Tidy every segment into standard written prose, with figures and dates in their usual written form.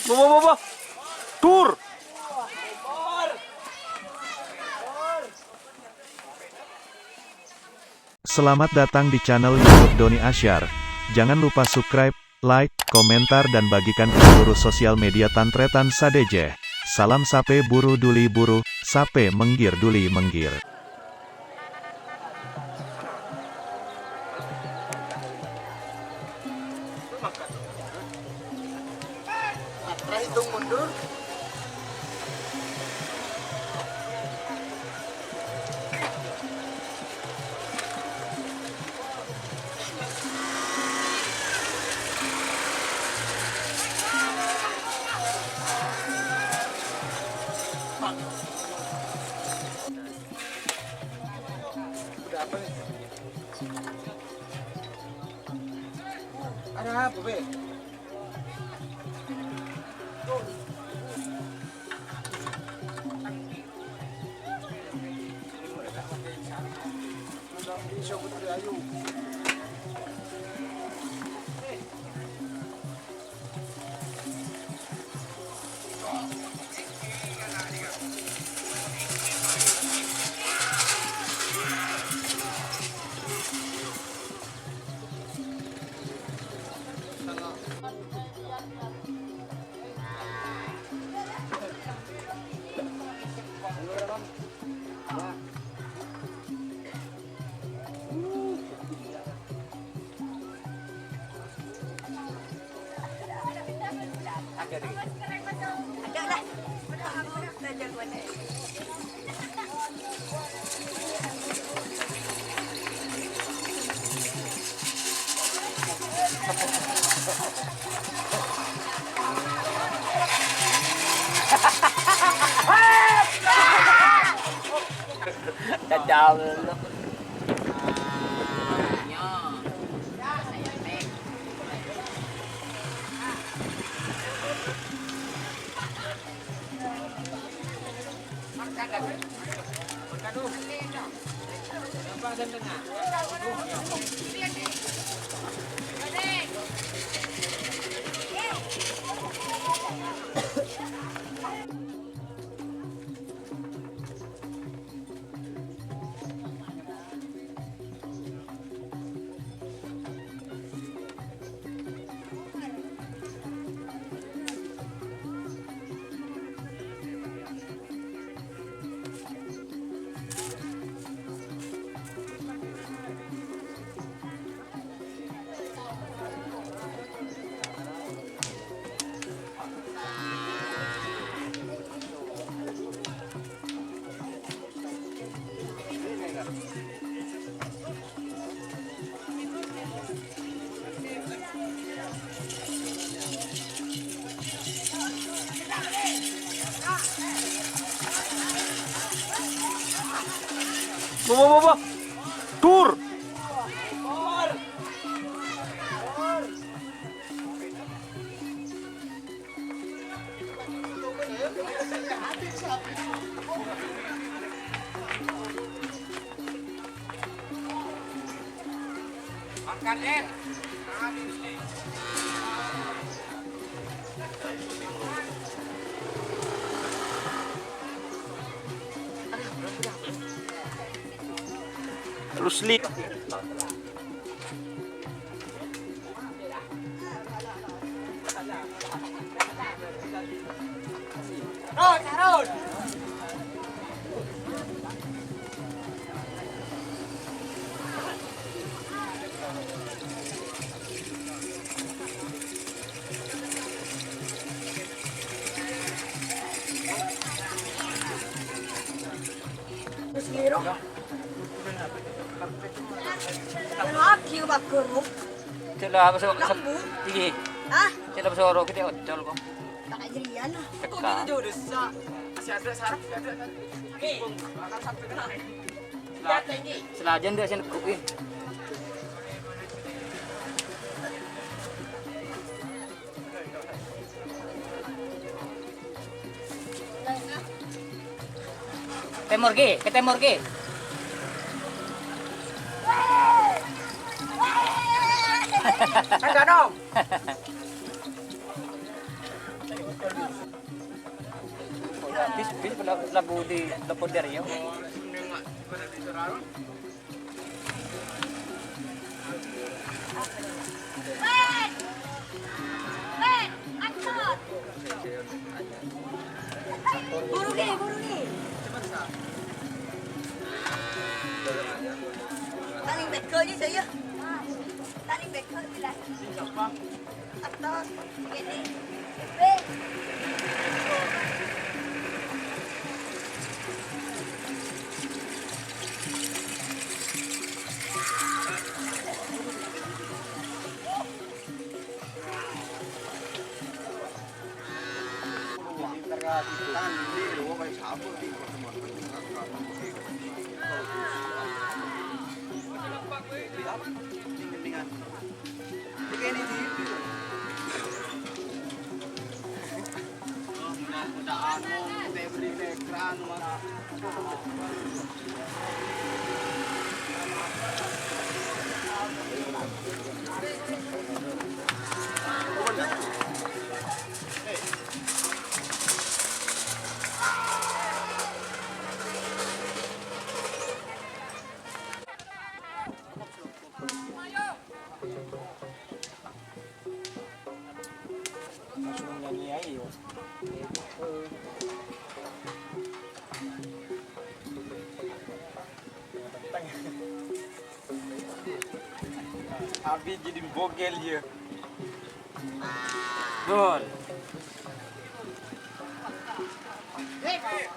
Bawa. Tur. Selamat datang di channel YouTube Doni Asyar. Jangan lupa subscribe, like, komentar dan bagikan ke seluruh sosial media Tantretan Sadejeh. Salam sape buru duli buru, sape menggir duli menggir. Hitung mundur. Udah apa nih? Ada apa, Be? Bisa putri ayu. Dadal lu. Bawa. Tur. Makan, Ed. Terus li. Rod. Siro. Lagi ba keruk? Sila masuk sa sige. Ah, Sila masuk kita odol ko. nakajirian. Teka. Selajan dia sini kuwi. Temor ke. Enggak dong. Bis lagu di telepon dari ya. Buru nih, buru nih. Taning beker aja saya. Taning beker bilang. Atas, gini. Be. Abi jadi bogel ya. Gol. Siapa ya?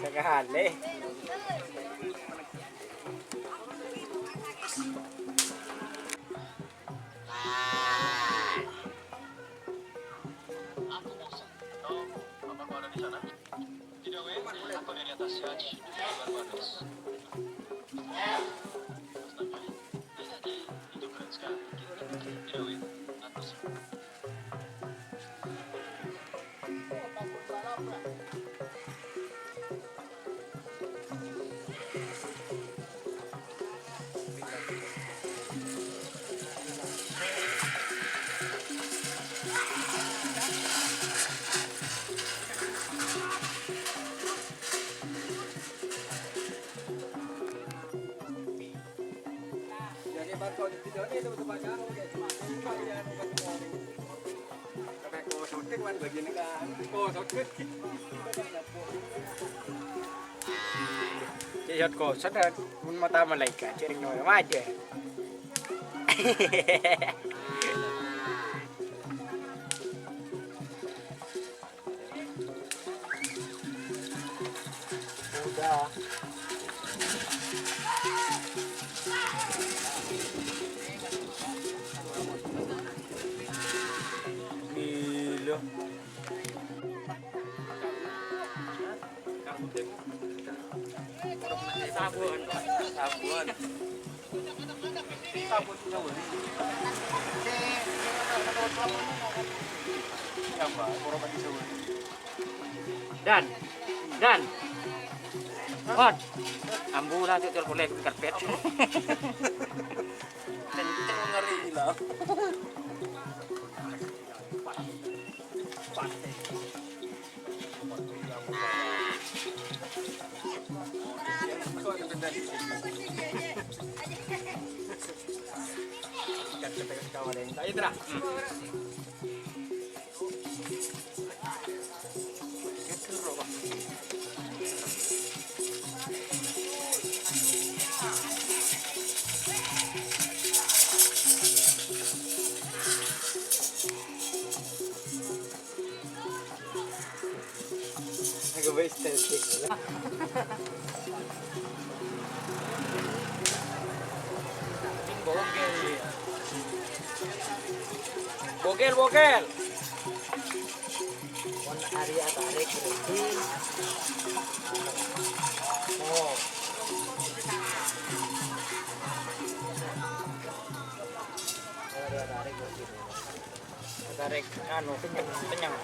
Sekali. Lihat kok, sadar mun mata malaikat cering noy aja. Udah. Gila. Sabun. Dan Hot ambu lah tuh boleh karpet. Dan kita ngeri lah. Ayo terah. Bogel, bogel. Area tarik berhenti. Oh. Area tarik berhenti. Tarik anu kenyang, kenyang.